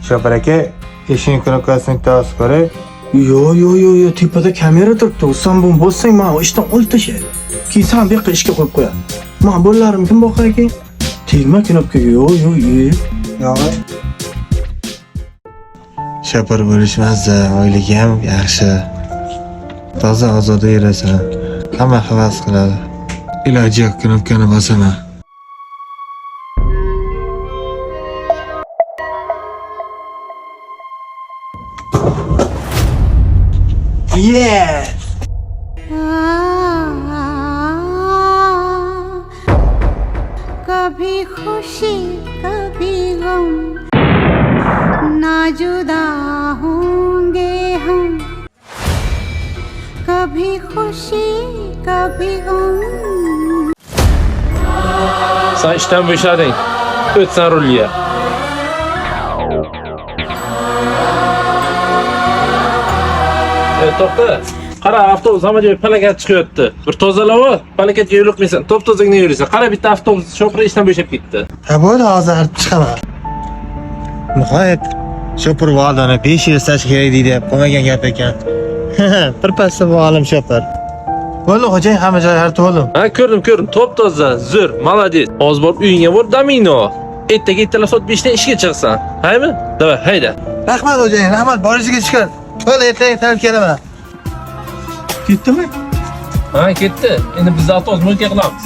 Shopar aka, eshik knopkasini tez ko'ray. Yo, tepada kamera turibdi. Sen bunu bozsang, men ishdan olib tashlaydi. Keyin sen bu yoqqa ishga qo'yib qo'yadi. Men bolalarim kim boqar ekan? Tegma knopkaga. Yo. Yo'q. Shopar bo'lishmasa, oilaga ham yaxshi. Toza ozoda yurasan. Hamma havas qiladi. Iloji yo'q knopkani bosaman. Yeah! कभी खुशी कभी गम ना जुदा होंगे हम कभी खुशी कभी गम Sen işten boşadın. Ötsen rolye. To'xta. Qara, avtobus hamma joy falokat chiqyapti. Bir tozalab, falokatga yo'liqmaysan. Top-tozagina yurasan. Qara, bitta avtobus shofir ishdan bo'shab ketdi. Ha bo'ldi, hozir chiqaman. Nihoyat shopar va'dani 5 yil istash kerak deydi. Qolmagan gap ekan. Birpasda bu olim shopar. Bo'ldi, xo'jayin, hamma joylar to'ldim. Ha, ko'rdim. Top-toza, zo'r, молодец. Hozir borib uyingga bor, domino. Ertaga ertalab soat 5 dan ishga chiqsan. Haymi? Davay, hayda. Rahmat xo'jayin, rahmat. Borishiga chiqar. Bo'ldi, ertaga tarif kelaman. Ketdimi? Ha, ketdi. Endi biz avtobus mo'lka qilamiz.